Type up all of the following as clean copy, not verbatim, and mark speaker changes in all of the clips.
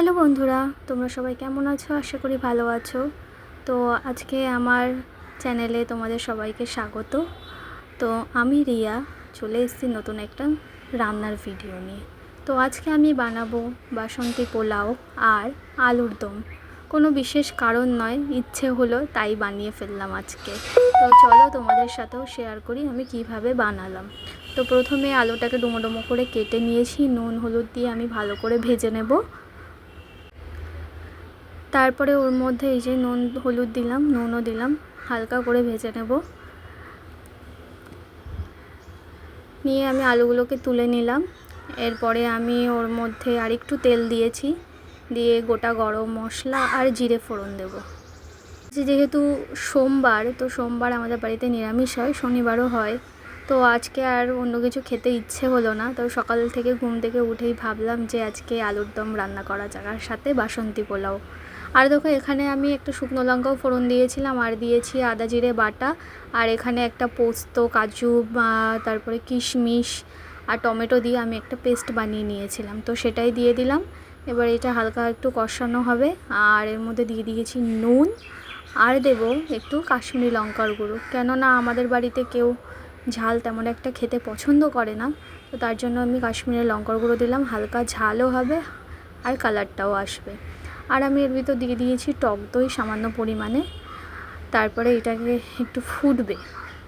Speaker 1: Hello বন্ধুরা, তোমরা সবাই কেমন আছো? আশা করি ভালো আছো। তো আজকে আমার চ্যানেলে তোমাদের সবাইকে স্বাগত। তো আমি রিয়া চলে এসেছি নতুন একটা রান্নার ভিডিও নিয়ে। তো আজকে আমি বানাবো বাসন্তী পোলাও আর আলুর দম। কোনো বিশেষ কারণ নয়, ইচ্ছে হলো তাই বানিয়ে ফেললাম আজকে। তো চলো তোমাদের সাথেও শেয়ার করি আমি কিভাবে বানালাম। তো প্রথমে আলুটাকে ডুমো ডুমো করে কেটে নিয়েছি, নুন হলুদ দিয়ে আমি ভালো করে ভেজে নেব। তারপরে ওর মধ্যে এই যে নুন হলুদ দিলাম, নুনও দিলাম, হালকা করে ভেজে নেব। নিয়ে আমি আলুগুলোকে তুলে নিলাম। এরপরে আমি ওর মধ্যে আরেকটু তেল দিয়েছি, দিয়ে গোটা গরম মশলা আর জিরে ফোড়ন দেব। যেহেতু সোমবার, তো সোমবার আমাদের বাড়িতে নিরামিষ হয়, শনিবারও হয়। তো আজকে আর অন্য কিছু খেতে ইচ্ছে হলো না, তো সকাল থেকে ঘুম থেকে উঠেই ভাবলাম যে আজকে আলুর দম রান্না করা যাক, আর সাথে বাসন্তী পোলাও। আর দেখো এখানে আমি একটা শুকনো লঙ্কাও ফোড়ন দিয়েছিলাম, আর দিয়েছি আদা জিরে বাটা, আর এখানে একটা পোস্ত, কাজু, তারপরে কিশমিশ আর টমেটো দিয়ে আমি একটা পেস্ট বানিয়ে নিয়েছিলাম, তো সেটাই দিয়ে দিলাম। এবার এটা হালকা একটু কষানো হবে, আর এর মধ্যে দিয়ে দিয়েছি নুন, আর দেব একটু কাশ্মীরি লঙ্কার গুঁড়ো, কেননা আমাদের বাড়িতে কেউ ঝাল তেমন একটা খেতে পছন্দ করে না, তো তার জন্য আমি কাশ্মীরি লঙ্কার গুঁড়ো দিলাম। হালকা ঝালও হবে আর কালারটাও আসবে। আর আমি এর ভিতর দিয়ে দিয়েছি টক দই সামান্য পরিমাণে। তারপরে এটাকে একটু ফুটবে।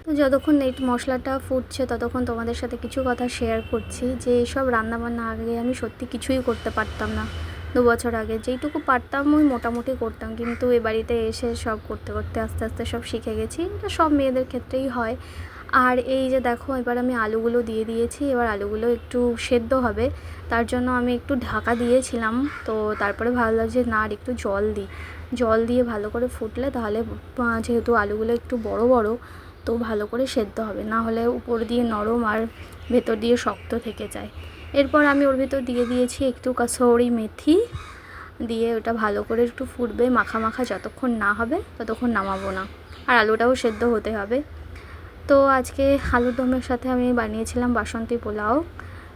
Speaker 1: তো যতক্ষণ এই মশলাটা ফুটছে ততক্ষণ তোমাদের সাথে কিছু কথা শেয়ার করছি, যে এইসব রান্নাবান্না আগে আমি সত্যি কিছুই করতে পারতাম না। 2 বছর আগে যেইটুকু পারতাম ওই মোটামুটি করতাম, কিন্তু এ বাড়িতে এসে সব করতে করতে আস্তে আস্তে সব শিখে গেছি। এটা সব মেয়েদের ক্ষেত্রেই হয়। আর এই যে দেখো, এবার আমি আলুগুলো দিয়ে দিয়েছি। এবার আলুগুলো একটু সেদ্ধ হবে, তার জন্য আমি একটু ঢাকা দিয়েছিলাম। তো তারপরে ভালো লাগছে না, আর একটু জল দিয়ে ভালো করে ফুটলে, তাহলে যেহেতু আলুগুলো একটু বড় বড়, তো ভালো করে সেদ্ধ হবে, না হলে উপর দিয়ে নরম আর ভেতর দিয়ে শক্ত থেকে যায়। এরপর আমি ওর ভিতর দিয়ে দিয়েছি একটু কাসুরি মেথি, দিয়ে ওটা ভালো করে একটু ফুটবে, মাখা মাখা যতক্ষণ না হবে ততক্ষণ নামাবো না। আর আলুটাও সেদ্ধ হতে হবে। তো আজকে আলুর দমের সাথে আমি বানিয়েছিলাম বাসন্তী পোলাও,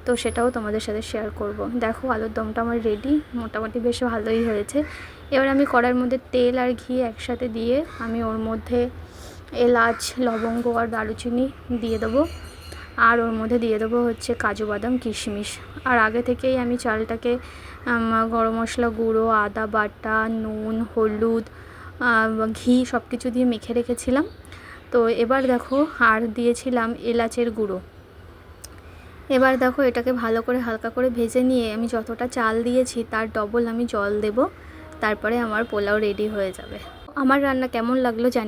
Speaker 1: তো সেটাও তোমাদের সাথে শেয়ার করব। দেখো আলুর দমটা আমার রেডি, মোটামুটি বেশ ভালোই হয়েছে। এবার আমি কড়াইয়ের মধ্যে তেল আর ঘি একসাথে দিয়ে আমি ওর মধ্যে এলাচ, লবঙ্গ আর দারুচিনি দিয়ে দেবো, আর ওর মধ্যে দিয়ে দেবো হচ্ছে কাজু বাদাম, কিশমিশ। আর আগে থেকেই আমি চালটাকে গরম মশলা গুঁড়ো, আদা বাটা, নুন, হলুদ, ঘি সব কিছু দিয়ে মেখে রেখেছিলাম। তো এবার দেখো, আর দিয়েছিলাম এলাচের গুঁড়ো। এবার দেখো এটাকে ভালো করে হালকা করে ভেজে নিয়ে আমি যতটা চাল দিয়েছি তার ডবল আমি জল দেব, তারপরে আমার পোলাও রেডি হয়ে যাবে। আমার রান্না কেমন লাগলো জানি।